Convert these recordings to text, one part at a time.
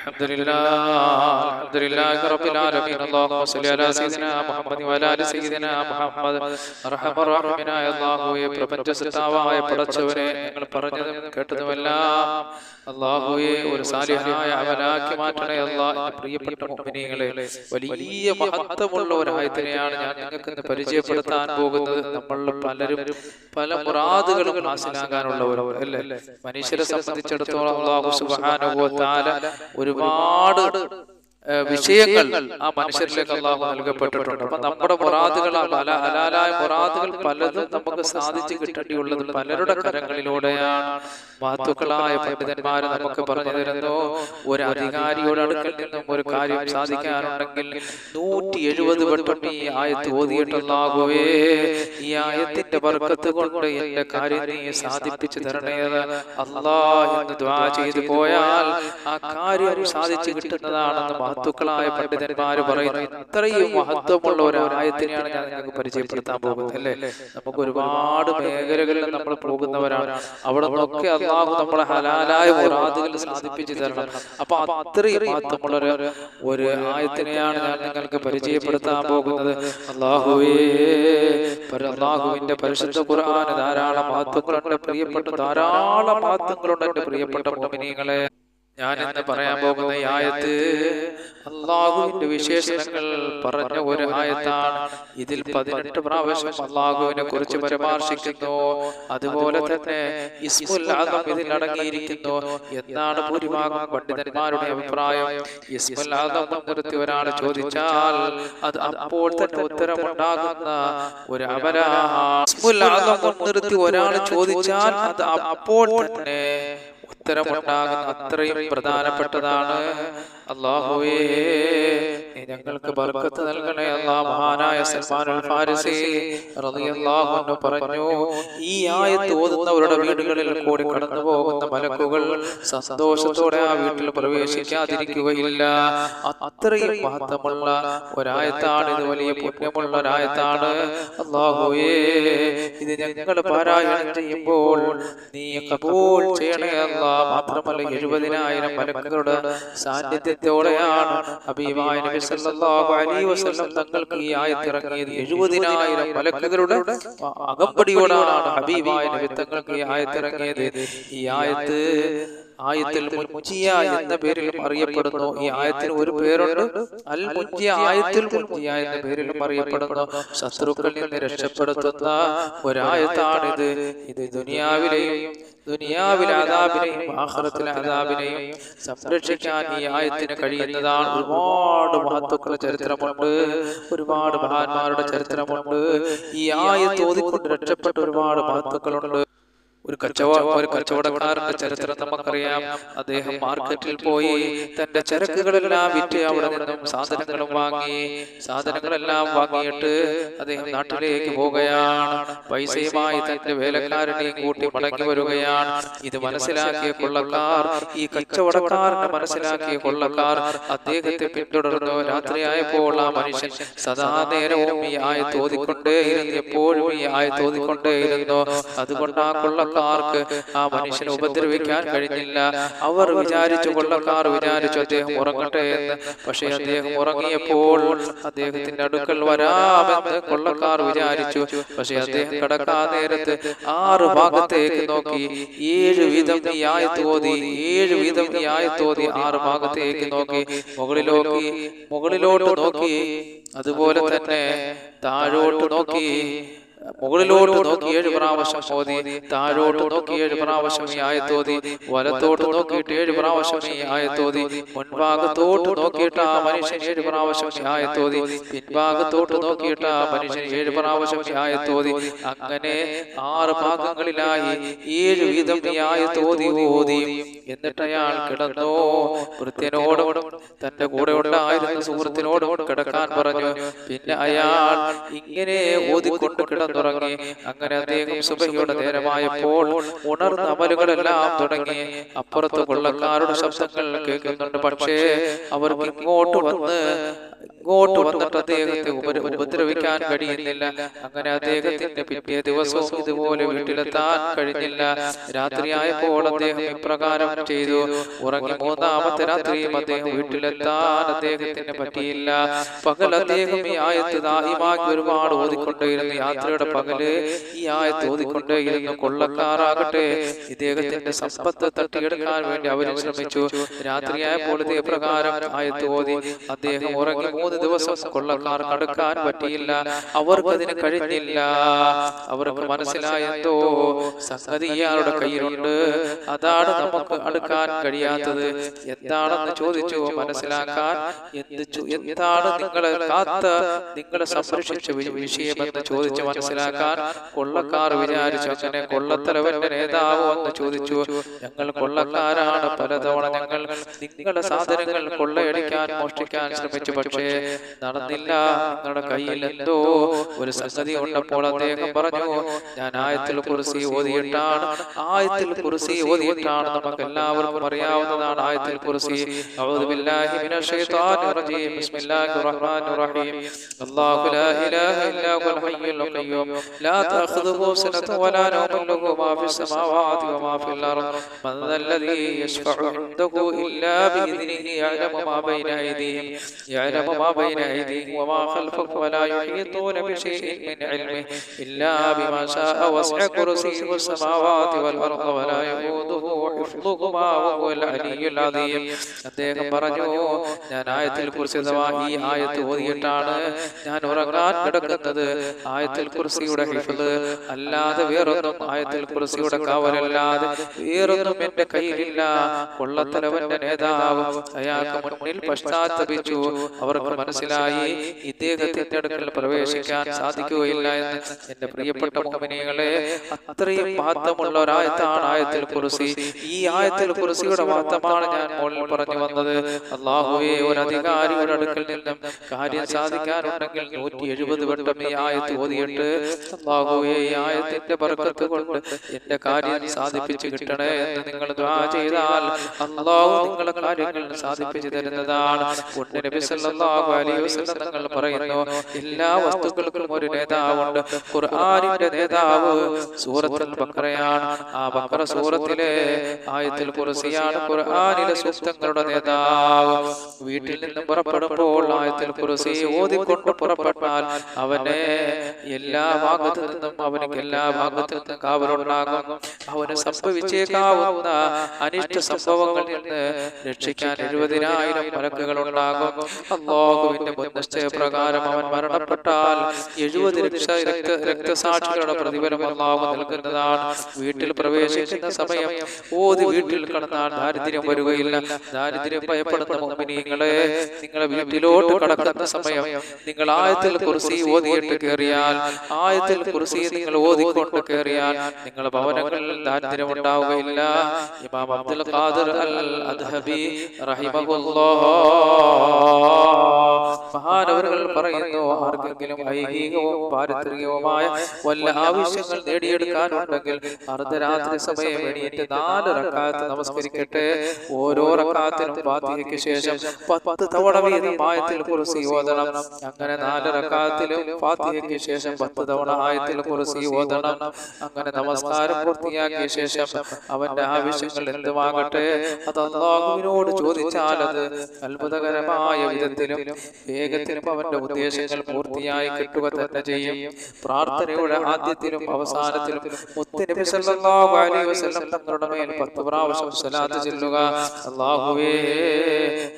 Alhamdulillah Rabbil Alamin. Allahumma salli ala Sayyidina Muhammad wa ala ali Sayyidina Muhammad. Arhamar Rahimനായ അല്ലാഹുവേ, പ്രപഞ്ചസൃഷ്ടാവായ പടച്ചവനെ, ഞങ്ങൾ പറഞ്ഞതും കേട്ടതുമെല്ലാം അല്ലാഹുവേ ഒരു സാലിഹായ അമലാക്കി മാറ്റണേ അല്ലാഹ്. പ്രിയപ്പെട്ട മുഅ്മിനീങ്ങളെ, വലിയ മഹത്വമുള്ള ഒരു ആയത്തിനെയാണ് ഞാൻ നിങ്ങൾക്ക് ഇന്ന് പരിചയപ്പെടുത്താൻ പോകുന്നത്. നമ്മൾ പലരും പല മുറാദുകളും ഹാസിലാകാനുള്ളവരും അല്ലേ? മനുഷ്യരെ സംബന്ധിച്ചിടത്തോളം അല്ലാഹു സുബ്ഹാനഹു വ തആല ഒരുപാട് വിഷയങ്ങൾ ആ മനുഷ്യരിലേക്ക് അല്ലാഹു നൽകപ്പെട്ടിട്ടുണ്ട്. അപ്പൊ നമ്മുടെ മുറാദുകൾ, ഹലാലായ മുറാദുകൾ പലതും നമുക്ക് സാധിച്ചു കിട്ടേണ്ടിയുള്ളത് പലരുടെ കരങ്ങളിലൂടെയാണ്. മഹത്തുക്കളായ പണ്ഡിതന്മാര് നമുക്ക് പറഞ്ഞു തരുന്നു, ഒരു അധികാരിയുടെ അടുക്കൽ നിന്നും ഒരു കാര്യം സാധിക്കാനുണ്ടെങ്കിൽ 170 വട്ടം ഈ ആയത്ത് ഓതിയിട്ടുള്ളാകുവേ, ഈ ആയത്തിന്റെ ബർക്കത്ത് കൊണ്ട് എന്റെ കാര്യം നീ സാധിപ്പിച്ചു തരണേ അല്ലാഹ് എന്ന് ദുആ ചെയ്തു പോയാൽ ആ കാര്യം സാധിച്ചു കിട്ടുന്നതാണെന്ന് മഹത്തുക്കളായ പണ്ഡിതന്മാര് പറയുന്നു. ഇത്രയും മഹത്വമുള്ള ഒരു ആയത്തിനെയാണ് ഞാൻ നിങ്ങൾക്ക് പരിചയപ്പെടുത്താൻ പോകുന്നത് അല്ലേ? നമുക്ക് ഒരുപാട് മേഖലകളിൽ നമ്മൾ പോകുന്നവരാണ്. അവിടെ നിന്നൊക്കെ അല്ലാഹു നമ്മളെ ഹലാലായ മുറാദുകൾ സാധിപ്പിച്ചു തരണം. അപ്പൊ അത്രയും മഹത്വമുള്ള ഒരു ആയത്തിനെയാണ് ഞാൻ നിങ്ങൾക്ക് പരിചയപ്പെടുത്താൻ പോകുന്നത്. അല്ലാഹുവിന്റെ പരിശുദ്ധ ഖുർആന് ധാരാളം മഹത്വങ്ങളുണ്ട് പ്രിയപ്പെട്ട, ധാരാളം മഹത്വങ്ങളുണ്ട് എന്റെ പ്രിയപ്പെട്ട മുഅ്മിനീങ്ങളെ. ഞാൻ ഇന്ന് പറയാൻ പോകുന്ന ഈ ആയത്ത് അല്ലാഹുവിന്റെ വിശേഷണങ്ങൾ പറഞ്ഞ ഒരു ആയത്താണ്. ഇതിൽ 18 പ്രാവശ്യം അല്ലാഹുവിനെ കുറിച്ച് പരാമർശിക്കുന്നു. അതുപോലെ തന്നെ ഇസ്മുൽ അദം ഇതിൽ അടങ്ങിയിരിക്കുന്നു എന്നാണ് ഭൂരിഭാഗം പണ്ഡിതന്മാരുടെ അഭിപ്രായം. ഇസ്മുൽ അദം മുൻനിർത്തി ഒരാൾ ചോദിച്ചാൽ അത് അപ്പോൾ തന്നെ ഉത്തരമുണ്ടാകുന്ന ഒരു അമലാണ്. ഇസ്മുൽ അദം മുൻനിർത്തി ഒരാൾ ചോദിച്ചാൽ അത് അപ്പോൾ തന്നെ ഉത്തരമുണ്ടാകുന്ന അത്രയും പ്രധാനപ്പെട്ടതാണ്. അല്ലാഹുവേ, ഞങ്ങൾക്ക് ബർക്കത്ത് നൽകണേ അല്ലാഹ്. മഹാനായ സൽമാനുൽ ഫാരിസി റളിയല്ലാഹു അൻഹു പറഞ്ഞു, ഈ ആയത്ത് ഓതുന്നവരുടെ വീടുകളിൽ കൂടി കടന്നു പോകുന്ന മലക്കുകൾ സന്തോഷത്തോടെ ആ വീട്ടിൽ പ്രവേശിക്കാതിരിക്കുകയില്ല. അത്രയും മഹത്വമുള്ള ഒരായത്താണ് ഇത്, വലിയ പുണ്യമുള്ള ഒരായത്താണ്. അല്ലാഹുവേ, ഇത് ഞങ്ങൾ പാരായണം ചെയ്യുമ്പോൾ നീ കബൂൽ ചെയ്യണേ അല്ലാഹ്. മാത്രമല്ല 70,000 മലക്കുകളുടെ സാന്നിധ്യത്തോടെയാണ് ഹബീബായ നബി സല്ലല്ലാഹു അലൈഹി വസല്ലം തങ്ങൾക്ക് ഈ ആയത്ത് ഇറങ്ങിയത്. 70,000 മലക്കുകളുടെ അകമ്പടിയോടാണ് ഹബീബായ നബി തങ്ങൾക്ക് ഈ ആയത്ത് ഇറങ്ങിയത്. ഈ ആയത്തിൽ മുൻജിയ എന്ന പേരിലും അറിയപ്പെടുന്നു. ഈ ആയത്തിന് ഒരു പേരുണ്ട്, അൽ മുൻജിയ. ആയത്തിൽ മുൻജിയ എന്ന പേരിലും അറിയപ്പെടുന്നു. ശത്രുക്കളിൽ നിന്ന് രക്ഷപ്പെടുത്തുന്ന ഒരായത്താണിത്. ഇത് ദുനിയാവിലെ അദാബിനെയും ആഖിറത്തിലെ അദാബിനെയും സംരക്ഷിക്കാൻ ഈ ആയത്തിന് കഴിയുന്നതാണ്. ഒരുപാട് മഹത്തുക്കളുടെ ചരിത്രമുണ്ട്, ഒരുപാട് മഹാന്മാരുടെ ചരിത്രമുണ്ട്. ഈ ആയത്ത് ഓതിക്കൊണ്ട് രക്ഷപ്പെട്ട ഒരുപാട് മഹത്തുക്കളുണ്ട്. ഒരു കച്ചവടക്കാരന്റെ ചരിത്രം നമുക്കറിയാം. അദ്ദേഹം മാർക്കറ്റിൽ പോയി തന്റെ ചരക്കുകളെല്ലാം വിറ്റ് അവിടെ നിന്നും സാധനങ്ങളെല്ലാം വാങ്ങിയിട്ട് അദ്ദേഹം നാട്ടിലേക്ക് പോവുകയാണ്. പൈസയുമായി തന്റെ വേലക്കാരനെയും കൂട്ടി മടങ്ങി വരികയാണ്. ഇത് മനസ്സിലാക്കിയ കൊള്ളക്കാർ, ഈ കച്ചവടക്കാരനെ മനസ്സിലാക്കിയ കൊള്ളക്കാർ അദ്ദേഹത്തെ പിന്തുടർന്നു. രാത്രിയായപ്പോൾ ആ മനുഷ്യൻ സദാ നേരവും ഈ ആയത്ത് ഓതിക്കൊണ്ടേയിരുന്നു, എപ്പോഴും ഈ ആയത്ത് ഓതിക്കൊണ്ടേയിരുന്നു. അതുകൊണ്ട് ആ കൊള്ളക്കാർക്ക് ആ മനുഷ്യനെ ഉപദ്രവിക്കാൻ കഴിഞ്ഞില്ല. കൊള്ളക്കാർ വിചാരിച്ചു അദ്ദേഹം ഉറങ്ങട്ടെ എന്ന്. പക്ഷെ അദ്ദേഹം ഉറങ്ങിയപ്പോൾ അദ്ദേഹത്തിന്റെ അടുക്കൽ വരാമെന്ന് കൊള്ളക്കാർ വിചാരിച്ചു. പക്ഷെ അദ്ദേഹം കിടക്കാൻ നേരത്ത് 6 ഭാഗത്തേക്ക് നോക്കി, 7 വീതം ഈ ആയത്ത് ഓതി 6 ഭാഗത്തേക്ക് നോക്കി, മുകളിലോട്ട് നോക്കി, അതുപോലെ തന്നെ താഴോട്ട് നോക്കി, മുകളിലോട്ട് നോക്കി 7 പ്രാവശ്യം ഓതി, താഴോട്ട് നോക്കി 7 പ്രാവശ്യം ഈ ആയത്തോതി, വലത്തോട്ട് നോക്കിയിട്ട് 7 പ്രാവശ്യം ഈ ആയത്തോതി, മുൻഭാഗത്തോട്ട് നോക്കിയിട്ട് ആ മനുഷ്യൻ 7 പ്രാവശ്യം ഈ ആയത്തോതി, പിൻഭാഗത്തോട്ട് നോക്കിയിട്ട് ആ മനുഷ്യൻ 7 പ്രാവശ്യം ഈ ആയത്തോതി. അങ്ങനെ 6 ഭാഗങ്ങളിലായി 7 വീതം ഈ ആയത്തോതി ഓതി. എന്നിട്ട് അയാൾ കിടന്നു. വൃത്യനോടും തന്റെ കൂടെ ഉണ്ടായിരുന്ന സുഹൃത്തിനോടും കിടക്കാൻ പറഞ്ഞു. പിന്നെ അയാൾ ഇങ്ങനെ ഓതിക്കൊണ്ട് കിടന്നു. കിടന്നുറങ്ങി. അങ്ങനെ അദ്ദേഹം സുബഹിയുടെ നേരമായപ്പോൾ ഉണർന്ന അമലുകളെല്ലാം തുടങ്ങി. അപ്പുറത്ത് കൊള്ളക്കാരുടെ ശബ്ദങ്ങൾ കേൾക്കുന്നുണ്ട്. പക്ഷേ അവർക്ക് ഇങ്ങോട്ട് വന്നിട്ട് അദ്ദേഹത്തെ ഉപദ്രവിക്കാൻ കഴിയുന്നില്ല. അങ്ങനെ അദ്ദേഹത്തിന്റെ പിറ്റേ ദിവസവും ഇതുപോലെ വീട്ടിലെത്താൻ കഴിഞ്ഞില്ല. രാത്രിയായപ്പോൾ അദ്ദേഹം ഇപ്രകാരം ചെയ്തു. ഉറങ്ങി മൂന്നാമത്തെ രാത്രിയും അദ്ദേഹം വീട്ടിലെത്താൻ അദ്ദേഹത്തിന് പറ്റിയില്ല. പകൽ അദ്ദേഹം ഈ ആയത്ത് ദായിമാക്കി ഒരുപാട് ഓതിക്കൊണ്ടേയിരുന്നു. യാത്രയുടെ പകല് ഈ ആയത്ത് ഓതിക്കൊണ്ടേയിരുന്നു. കൊള്ളക്കാരാകട്ടെ ഇദ്ദേഹത്തിന്റെ സമ്പത്ത് തട്ടിയെടുക്കാൻ വേണ്ടി അവർ ശ്രമിച്ചു. രാത്രിയായപ്പോൾ ഇതേ പ്രകാരം ആയത്ത് ഓതി. അദ്ദേഹം ഉറങ്ങി 3 ദിവസം കൊള്ളക്കാർ കടക്കാൻ പറ്റിയില്ല. അവർക്കതിന് കഴിഞ്ഞില്ല. അവർക്ക് മനസ്സിലായെന്തോ സംഗതി ഇയാളുടെ കയ്യിലുണ്ട്, അതാണ് നമുക്ക് അടുക്കാൻ കഴിയാത്തത്. എന്താണെന്ന് ചോദിച്ചു. മനസ്സിലാക്കാൻ എന്താണ് നിങ്ങളെ സംരക്ഷിച്ച വിഷയമെന്ന് ചോദിച്ചു മനസ്സിലാക്കാൻ കൊള്ളക്കാർ വിചാരിച്ചു. അങ്ങനെ കൊള്ളത്തലവന്റെ നേതാവോ എന്ന് ചോദിച്ചു. ഞങ്ങൾ കൊള്ളക്കാരാണ്, പലതവണ ഞങ്ങൾ നിങ്ങളുടെ സാധനങ്ങൾ കൊള്ളയടിക്കാൻ മോഷ്ടിക്കാൻ ശ്രമിച്ചു, പക്ഷേ നടന്നില്ല. നിങ്ങളുടെ കയ്യിൽ എന്തോ ഒരു സംഗതി ഉണ്ടപ്പോൾ അദ്ദേഹം പറഞ്ഞു, ഞാൻ ആയത്തുൽ കുർസി ഓതിയിട്ടാണ്. നമുക്ക് എല്ലാവർക്കും അറിയാവുന്നതാണ് ആയത്തുൽ കുർസി. അഊദു ബില്ലാഹി മിനശ് ശൈത്വാനിർ റജീം. ബിസ്മില്ലാഹിർ റഹ്മാനിർ റഹീം. അല്ലാഹു ലാ ഇലാഹ ഇല്ലാ ഹുവൽ ഹയ്യുൽ ഖയ്യൂം ലാ തഅഖുദുഹു സിനത്തുൻ വലാ നൗമുൻ ലഹു മാ ഫിസ് സമാവാതി വമാ ഫിൽ അർദ് മൻ ദല്ലദീ യശ്ഫഉ ഇൻദഹു ഇല്ലാ ബിഇذനിഹി യഅലമു മാ ബൈന അയ്ദീഹിം വമാ ഖൽഫഹും വലാ യുഹീതൂന ബിശൈഇൻ മിൻ ഇൽമിഹി ഇല്ലാ ബിമാ ശാഅ വസ്അ കുർസിയ്യുഹു സമാവാതി വൽ അർദ് വലാ യഊദുഹു ഹിഫ്ളുഹുമാ വഹുവൽ അലിയ്യുൽ അദീം. അദ്ദേഹം പറഞ്ഞു, ഞാൻ ആയത്തുൽ കുർസി ഈ ആയത്ത് ഓതിയിട്ടാണ് ഞാൻ ഉറങ്ങാൻ കിടക്കുന്നത്. ആയത്തുൽ കുർസിയുടെ ഹിഫ്ള് അല്ലാതെ വേറൊന്നും, ആയത്തുൽ കുർസിയുടെ കാവലല്ലാതെ വേറൊന്നും എന്റെ കയ്യിലില്ല. കൊള്ളത്തലവന്റെ നേതാവ് അയാൾക്ക് മുന്നിൽ പശ്ചാത്തപിച്ചു. അവർക്ക് മനസ്സിലായി ഇദ്ദേഹത്തിന്റെ അടുക്കൽ പ്രവേശിക്കാൻ സാധിക്കുകയില്ല എന്ന്. എന്റെ പ്രിയപ്പെട്ട മുഅ്മിനീങ്ങളെ, അത്രയും മഹത്വമുള്ള ഒരായത്താണ് ആയത്തുൽ കുർസി. ഈ ആയത്തുൽ കുർസിയുടെ മഹത്വമാണ് ഞാൻ മുകളിൽ പറഞ്ഞു വന്നത്. അല്ലാഹുവേ, ഒരു അധികാരിയുടെ അടുക്കൽ നിന്നും കാര്യം സാധിക്കാനുണ്ടെങ്കിൽ 170 വട്ടം ഈ ആയത്ത് ഓതിയിട്ട് അല്ലാഹുവേ, ഈ ആയത്തിന്റെ ബർക്കത്ത് കൊണ്ട് എന്റെ കാര്യം സാധിപ്പിച്ചു കിട്ടണേ എന്ന് നിങ്ങൾ ദുആ ചെയ്താൽ അല്ലാഹു നിങ്ങളുടെ കാര്യങ്ങൾ സാധിപ്പിച്ചു തരുന്നതാണ്. നബി സല്ലല്ലാഹു അലൈഹി വസല്ലം തങ്ങൾ പറയുന്നു, എല്ലാ വസ്തുക്കൾക്കും ഒരു നേതാവുണ്ട്. ഖുർആനിന്റെ നേതാവ് സൂറത്തുൽ ബഖറയാണ്. ആ ബഖറ സൂറത്തിലെ ആയത്തുൽ കുർസിയാണ് ഖുർആനിലെ സൂക്തങ്ങളുടെ നേതാവ്. വീട്ടിൽ നിന്ന് പുറപ്പെടുമ്പോൾ ആയത്തുൽ കുർസി ഓതിക്കൊണ്ട് പുറപ്പെട്ടാൽ അവനെ എല്ലാ ഭാഗത്തു നിന്നും കാവലുണ്ടാകും. അവന് സംഭവിച്ചേക്കാവുന്ന അനിഷ്ട സംഭവങ്ങളിൽ നിന്ന് രക്ഷിക്കാൻ 70,000 മലക്കുകൾ ഉണ്ടാകും. അല്ലാഹുവിന്റെ മുൻനിശ്ചയപ്രകാരം അവൻ മരണപ്പെട്ടാൽ 70 രക്തസാക്ഷികളുടെ പ്രതിഫലം അല്ലാഹു നൽകുന്നതാണ്. വീട്ടിൽ പ്രവേശിക്കുന്ന സമയം ഓതി വീട്ടിൽ കടന്നാൽ ദാരിദ്ര്യം വരികയില്ല. ദാരിദ്ര്യം ഭയപ്പെടുന്ന മുഅ്മിനീങ്ങളെ, നിങ്ങളെ വീട്ടിലോട്ട് കടക്കുന്ന സമയം നിങ്ങൾ ആയത്തുൽ കുർസി ഓതിയിട്ട് കയറിയാൽ, ആയത്തുൽ കുർസി നിങ്ങൾ ഓതിക്കൊണ്ട് കയറിയാൽ നിങ്ങളുടെ ഭവനങ്ങളിൽ ദാരിദ്ര്യം ഉണ്ടാവുകയില്ല. ഇമാം അബ്ദുൽ ഖാദിർ അൽ അദ്ഹബി റഹിമഹുല്ലാഹ് മഹാനവറുകൾ പറയുന്നു, ആർക്കെങ്കിലും ഐഹികവും പാരിത്രികവുമായ വല്ല ആവശ്യങ്ങൾ നേടിയെടുക്കാനുണ്ടെങ്കിൽ അർദ്ധരാത്രി സമയം എണീറ്റ് 4 റക്അത്ത് നമസ്കരിക്കട്ടെ. ഓരോ റക്അത്തിനും ഫാത്തിഹയ്ക്ക് ശേഷം 10 തവണ വീതം ആയത്തുൽ കുർസി ഓതണം. അങ്ങനെ 4 റക്അത്തിലും ഫാത്തിഹയ്ക്ക് ശേഷം 10 തവണ ആയത്തുൽ കുർസി ഓതണം. അങ്ങനെ നമസ്കാരം പൂർത്തിയാക്കിയ ശേഷം അവന്റെ ആവശ്യങ്ങൾ എന്തുമാകട്ടെ അത് അല്ലാഹുവിനോട് ചോദിച്ചാൽ അത് അത്ഭുതകരമായ വിധത്തിലും വേഗത്തിലും അവന്റെ ഉദ്ദേശങ്ങൾ പൂർത്തിയായി കിട്ടുക തന്നെ ചെയ്യും. പ്രാർത്ഥനയുടെ ആദ്യത്തിലും അവസാനത്തിലും മുത്തുനബി സല്ലല്ലാഹു അലൈഹി വസല്ലം തങ്ങളുടെ മേൽ 10 പ്രാവശ്യം സ്വലാത്ത് ചൊല്ലുക. അല്ലാഹുവേ,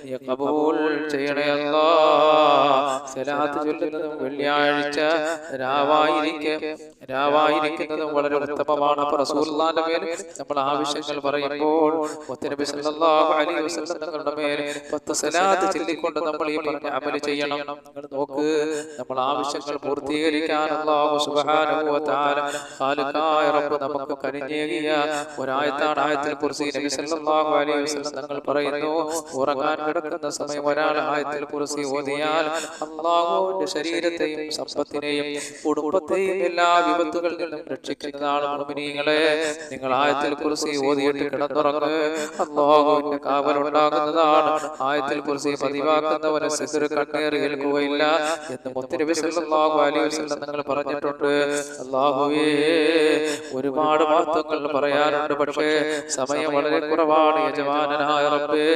നീ ഖബൂൽ ചെയ്യണേ അല്ലാഹ്. സ്വലാത്ത് ചൊല്ലുന്നത് വെള്ളിയാഴ്ച രാവായിരിക്കെ രാവായിരിക്കുന്നതും വളരെ ഉത്തമമാണ്. അപ്പോൾ റസൂലുള്ളാഹിന്റെ മേൽ നമ്മൾ ആവശ്യങ്ങൾ പറയുമ്പോൾ മുത്തനബി സല്ലല്ലാഹു അലൈഹി വസല്ലം തങ്ങളുടെ മേൽ 10 സ്വലാത്ത് ചൊല്ലിക്കൊണ്ട് നമ്മൾ ഈ പറഞ്ഞ അമൽ ചെയ്യണം. നിങ്ങൾ നോക്ക്, നമ്മൾ ആവശ്യങ്ങൾ പൂർത്തീകരിക്കാൻ അല്ലാഹു സുബ്ഹാനഹു വ തആല ഖാലിഖായ റബ്ബ് നമുക്ക് കനിഞ്ഞേകിയ ഒരായത്താണ് ആയത്തുൽ കുർസി. നബി സല്ലല്ലാഹു അലൈഹി വസല്ലം തങ്ങൾ പറയുന്നു, ഉറങ്ങാൻ കിടക്കുന്ന സമയം ഒരാൾ ആയത്തുൽ കുർസി ഓതിയാൽ അല്ലാഹുവിന്റെ ശരീരത്തെയും സമ്പത്തിനെയും കുടുംബത്തെയും എല്ലാ വിപത്തുകളിൽ നിന്നും രക്ഷിക്കുന്നതാണ്. മുഅ്മിനീങ്ങളെ, നിങ്ങൾ ആയത്തുൽ കുർസി ഓതിയിട്ട് കിടന്നുറങ്ങ്, അല്ലാഹുവിന്റെ കാവൽ ഉണ്ടാകുന്നതാണ്. ആയത്തുൽ കുർസി പതിവാക്കുന്നവന് സിഹ്ർ കണ്ണേറ് ഏൽക്കുകയില്ല എന്ന് മുത്തനബി സല്ലല്ലാഹു അലൈഹി വസല്ലം തങ്ങൾ പറഞ്ഞിട്ടുണ്ട്. അല്ലാഹുവേ, ഒരുപാട് മഹത്വങ്ങൾ പറയാനുണ്ട്, പക്ഷേ സമയം വളരെ കുറവാണ്. യജമാനനായ റബ്ബേ,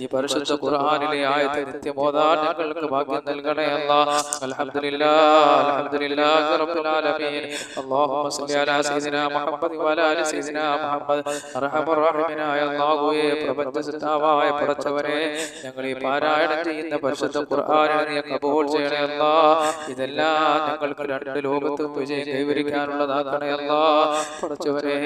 ഈ പരിശുദ്ധ ഖുർആനിലെ ആയത്ത് നിത്യം ഓതാൻ ഞങ്ങൾക്ക് ഭാഗ്യം നൽകണേ അല്ലാഹ്. അൽഹംദുലില്ലാഹ് അൽഹംദുലില്ലാഹി റബ്ബിൽ ആലമീൻ. അല്ലാഹുമ്മ സ്വല്ലി അലാ സയ്യിദിനാ മുഹമ്മദ് വഅലാ ആലി സയ്യിദിനാ മുഹമ്മദ്. അർഹമർ റഹീമായ അല്ലാഹുവേ, പ്രപഞ്ചസിദ്ധാവായ പടച്ചവനെ, ഞങ്ങൾ ഈ പാരായണം ചെയ്യുന്ന പരിശുദ്ധ ഖുർആനിനെ നീ കബൂൽ ചെയ്യണേ അല്ലാഹ്. ഇതെല്ലാം ഞങ്ങൾക്ക് രണ്ട് ലോകത്തും വിജയം കൈവരിക്കാനുള്ളതാക്കണേ അല്ലാഹ്. പടച്ചവനെ,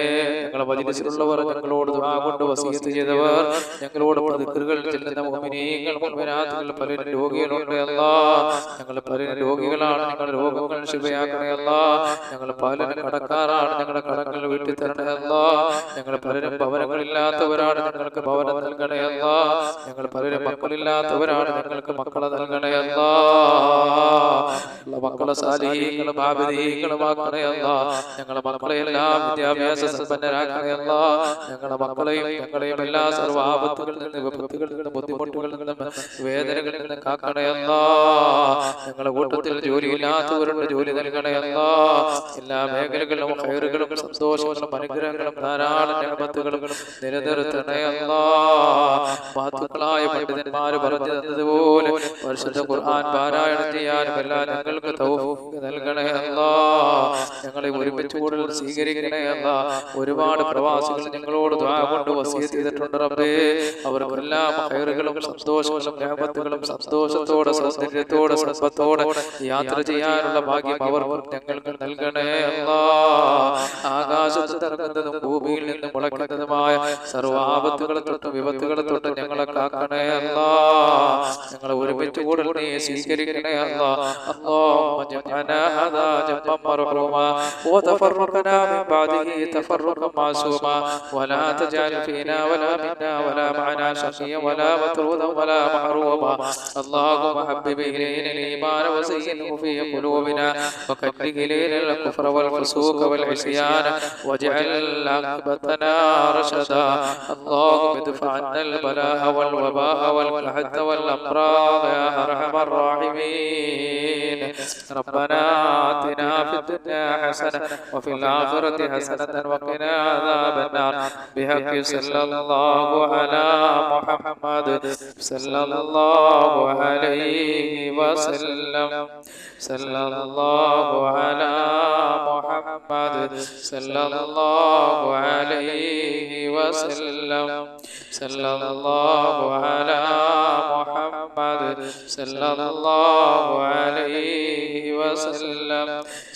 ഞങ്ങളെ മജ്‌ലിസിലുള്ളവർ, ഞങ്ങളോട് ദുആ കൊണ്ട് വസിയത്ത് ചെയ്തവർ, ഞങ്ങളോട് ദിക്റുകൾ ചൊല്ലുന്ന മുഅ്മിനീങ്ങൾ മുഅ്മിനാത്തുകൾ പലരും രോഗികളുണ്ട് അല്ലാഹ്. ഞങ്ങൾ പലരും രോഗികളാണ്, ഞങ്ങളുടെ രോഗങ്ങൾ ശിഫയാക്കണേ അല്ലാഹ്. ഞങ്ങൾ പലരും കടക്കാരാണ്, ഞങ്ങളുടെ കടങ്ങൾ വീട്ടി തരണേ അല്ലാഹ്. ഞങ്ങൾ പലരും ഭവനങ്ങളില്ലാത്തവരാണ്, ഞങ്ങൾക്ക് ഭവനം നൽകണേ അല്ലാഹ്. ഞങ്ങൾ പലരും മക്കളില്ലാത്തവരാണ്, ഞങ്ങൾക്ക് മക്കളെ നൽകണേ അല്ലാഹ്. മക്കളെ സാലിഹീങ്ങളും ആബിദീങ്ങളുമാക്കണേ അല്ലാഹ്. ഞങ്ങളുടെ മക്കളെ എല്ലാം വിദ്യാഭ്യാസ സമ്പന്നരാക്കണേ അല്ലാഹ്. ഞങ്ങളുടെ മക്കളെയും ഞങ്ങളെയും എല്ലാ സർവ്വ ആപത്തുകളിൽ നിന്ന്, വിപത്തുകളിൽ നിന്ന്, ബുദ്ധിമുട്ടുകളിൽ നിന്ന്, വേദനകളിൽ നിന്ന് കാക്കണേ അല്ലാഹ്. ഞങ്ങളുടെ കൂട്ടത്തിൽ ജോലിയില്ലാത്തവരുടെ ജോലി നൽകണേ അല്ലാഹ്. എല്ലാ മേഖലകളിലും ഖൈറുകളും സന്തോഷങ്ങളും അനുഗ്രഹങ്ങളും ധാരാളം നിഅമത്തുകളും നിലനിർത്തണേ അല്ലാഹ്. മഹത്തുക്കളായ പണ്ഡിതന്മാർ പറഞ്ഞു തന്നതുപോലെ പരിശുദ്ധ ഖുർആൻ പാരായണം ചെയ്യാനും എല്ലാം ഞങ്ങൾക്ക് തൗഫീഖ് നൽകണേ അല്ലാഹ്. ഞങ്ങളെ ഒരുമിച്ച് കൂടുതൽ സ്വീകരിക്കണേ അല്ലാഹ്. ഒരുപാട് പ്രവാസികൾ ഞങ്ങളോട് ദുആ കൊണ്ട് വസിയത്ത് ചെയ്തിട്ടുണ്ട് റബ്ബേ. അവർക്കെല്ലാം ഖൈറുകളും സന്തോഷങ്ങളും നിഅമത്തുകളും സന്തോഷത്തോടെ സൗന്ദര്യത്തോടെ സമ്പത്തോടെ യാത്ര ചെയ്യാനുള്ള ഭാഗ്യം അവർക്കും ഞങ്ങൾക്ക് നൽകണേ അല്ലാഹ്. ആകാശത്ത് ഇറങ്ങുന്നതും ഭൂമിയിൽ നിന്ന് മുളയ്ക്കുന്നതുമായ സർവ്വ ആപത്തുകളെ തൊട്ട് വിപത്തുകളെ തൊട്ട് ഞങ്ങളെ കാക്കണേ അല്ലാഹ്. ഞങ്ങളെ ഒരുമിച്ച് കൂടുതൽ നീ സ്വീകരിക്കണേ അല്ലാഹ്. اللهم اجعلنا هذا جمعا مرحوما وتفرقنا من بعده تفرقا معصوما ولا تجعل فينا ولا منا ولا معنا شقيا ولا مطرودا ولا محروما. اللهم حبب إلينا الإيمان وزينه في قلوبنا وكره إلينا الكفر والفسوق والعصيان واجعل عاقبتنا رشدا. اللهم ادفع عنا البلاء والوباء والقحط والأمراض يا أرحم الراحمين. ربنا آتنا في الدنيا حسنة وفي الآخرة حسنة وقنا عذاب النار بحق صلى الله على محمد صلى الله عليه وسلم. صلى الله على محمد صلى الله عليه وسلم. صلى الله على محمد صلى الله عليه وسلم.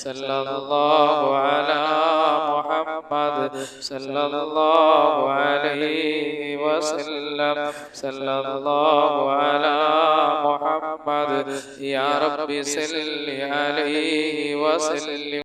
صلى الله على محمد صلى الله عليه وسلم. صلى الله على محمد يا رب صل عليه وسلم.